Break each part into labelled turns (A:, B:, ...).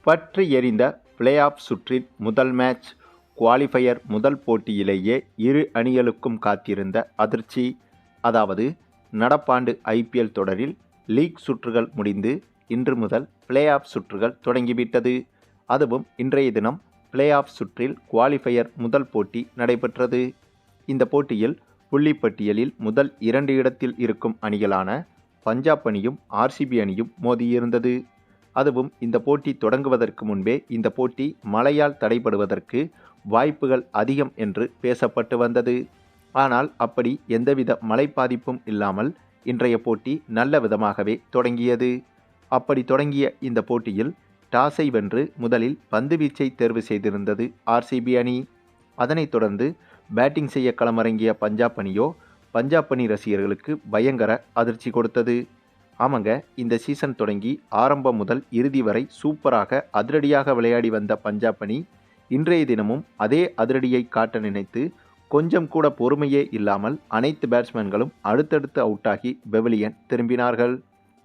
A: பற்றி எறிந்த play off சுற்றின் முதல் மேட்ச். குவாலிஃபயர் முதல் போட்டியிலேயே இரு அணிகளுக்கும் காத்திருந்த அதிர்ச்சி. அதாவது நடப்பாண்டு IPL தொடரில் லீக் சுற்றுகள் முடிந்து இன்று முதல் பிளே ஆஃப் சுற்றுகள் தொடங்கிவிட்டது. அதுவும் இன்றைய தினம் பிளே ஆஃப் சுற்றில் குவாலிஃபயர் முதல் போட்டி நடைபெற்றது. இந்த போட்டியில் புள்ளிப்பட்டியலில் முதல் 2 இடத்தில் இருக்கும் அணிகளான பஞ்சாப் அணியும் RCB அணியும் மோதியிருந்தது. அதுவும் இந்த போட்டி தொடங்குவதற்கு முன்பே இந்த போட்டி மழையால் தடைபடுவதற்கு வாய்ப்புகள் அதிகம் என்று பேசப்பட்டு வந்தது. ஆனால் அப்படி எந்தவித மழை பாதிப்பும் இல்லாமல் இன்றைய போட்டி நல்ல விதமாகவே தொடங்கியது. அப்படி தொடங்கிய இந்த போட்டியில் டாஸை வென்று முதலில் பந்துவீச்சை தேர்வு செய்திருந்தது RCB அணி. அதனைத் தொடர்ந்து பேட்டிங் செய்ய களமிறங்கிய பஞ்சாப் அணியோ பஞ்சாப் அணி ரசிகர்களுக்கு பயங்கர அதிர்ச்சி கொடுத்தது. ஆமாங்க, இந்த சீசன் தொடங்கி ஆரம்பம் முதல் இறுதி வரை சூப்பராக அதிரடியாக விளையாடி வந்த பஞ்சாப் அணி இன்றைய தினமும் அதே அதிரடியை காட்ட நினைத்து கொஞ்சம் கூட பொறுமையே இல்லாமல் அனைத்து பேட்ஸ்மேன்களும் அடுத்தடுத்து அவுட்டாகி பெவிலியன் திரும்பினார்கள்.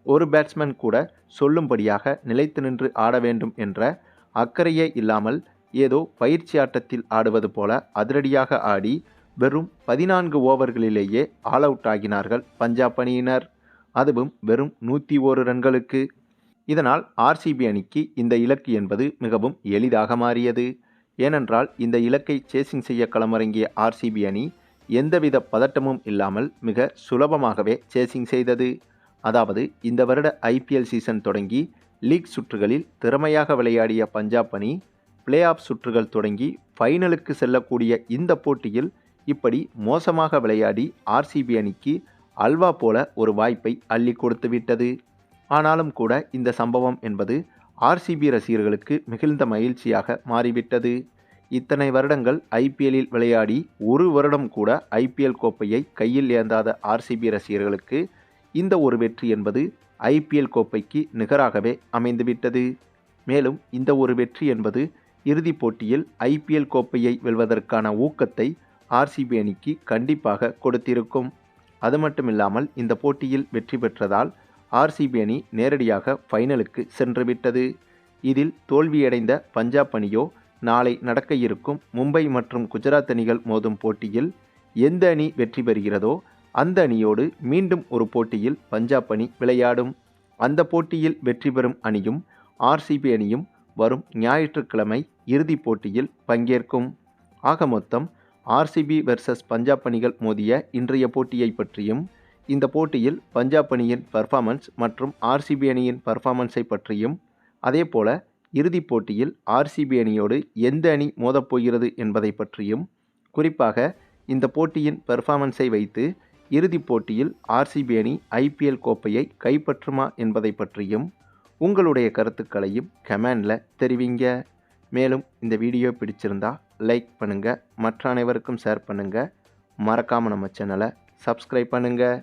A: ஒரு பேட்ஸ்மேன் கூட சொல்லும்படியாக நிலைத்து நின்று ஆட வேண்டும் என்ற அக்கறையே இல்லாமல் ஏதோ பயிற்சி ஆட்டத்தில் ஆடுவது போல அதிரடியாக ஆடி வெறும் 14 ஓவர்களிலேயே ஆல் அவுட் ஆகினார்கள் பஞ்சாப் அணியினர். அதுவும் வெறும் 101 ரன்களுக்கு. இதனால் RCB அணிக்கு இந்த இலக்கு என்பது மிகவும் எளிதாக மாறியது. ஏனென்றால் இந்த இலக்கை சேசிங் செய்ய களமிறங்கிய RCB அணி எந்தவித பதட்டமும் இல்லாமல் மிக சுலபமாகவே சேசிங் செய்தது. அதாவது இந்த வருட IPL சீசன் தொடங்கி லீக் சுற்றுகளில் திறமையாக விளையாடிய பஞ்சாப் அணி பிளே ஆஃப் சுற்றுகள் தொடங்கி ஃபைனலுக்கு செல்லக்கூடிய இந்த போட்டியில் இப்படி மோசமாக விளையாடி RCB அணிக்கு அல்வா போல ஒரு வாய்ப்பை அள்ளி கொடுத்து விட்டது. ஆனாலும் கூட இந்த சம்பவம் என்பது RCB ரசிகர்களுக்கு மிகுந்த மகிழ்ச்சியாக மாறிவிட்டது. இத்தனை வருடங்கள் IPLலில் விளையாடி ஒரு வருடம் கூட IPL கோப்பையை கையில் ஏந்தாத RCB ரசிகர்களுக்கு இந்த ஒரு வெற்றி என்பது IPL கோப்பைக்கு நிகராகவே அமைந்துவிட்டது. மேலும் இந்த ஒரு வெற்றி என்பது இறுதிப் போட்டியில் IPL கோப்பையை வெல்வதற்கான ஊக்கத்தை RCB அணிக்கு கண்டிப்பாக கொடுத்திருக்கும். அது மட்டுமில்லாமல் இந்த போட்டியில் வெற்றி பெற்றதால் RCB அணி நேரடியாக ஃபைனலுக்கு சென்றுவிட்டது. இதில் தோல்வியடைந்த பஞ்சாப் அணியோ நாளை நடக்க இருக்கும் மும்பை மற்றும் குஜராத் அணிகள் மோதும் போட்டியில் எந்த அணி வெற்றி பெறுகிறதோ அந்த அணியோடு மீண்டும் ஒரு போட்டியில் பஞ்சாப் அணி விளையாடும். அந்த போட்டியில் வெற்றி பெறும் அணியும் RCB அணியும் வரும் ஞாயிற்றுக்கிழமை இறுதிப் போட்டியில் பங்கேற்கும். ஆக மொத்தம் RCB வெர்சஸ் பஞ்சாப் அணிகள் மோதிய இன்றைய போட்டியை பற்றியும் இந்த போட்டியில் பஞ்சாப் அணியின் பர்ஃபார்மன்ஸ் மற்றும் RCB அணியின் பர்ஃபார்மன்ஸை பற்றியும் அதேபோல இறுதிப் போட்டியில் RCB அணியோடு எந்த அணி மோதப்போகிறது என்பதை பற்றியும் குறிப்பாக இந்த போட்டியின் பெர்ஃபார்மன்ஸை வைத்து இறுதிப் போட்டியில் RCB அணி IPL கோப்பையை கைப்பற்றுமா என்பதை பற்றியும் உங்களுடைய கருத்துக்களையும் கமெண்டில் தெரிவிங்க. மேலும் இந்த வீடியோ பிடிச்சிருந்தா லைக் பண்ணுங்கள், மற்ற அனைவருக்கும் ஷேர் பண்ணுங்கள், மறக்காமல் நம்ம சேனலை சப்ஸ்கிரைப் பண்ணுங்கள்.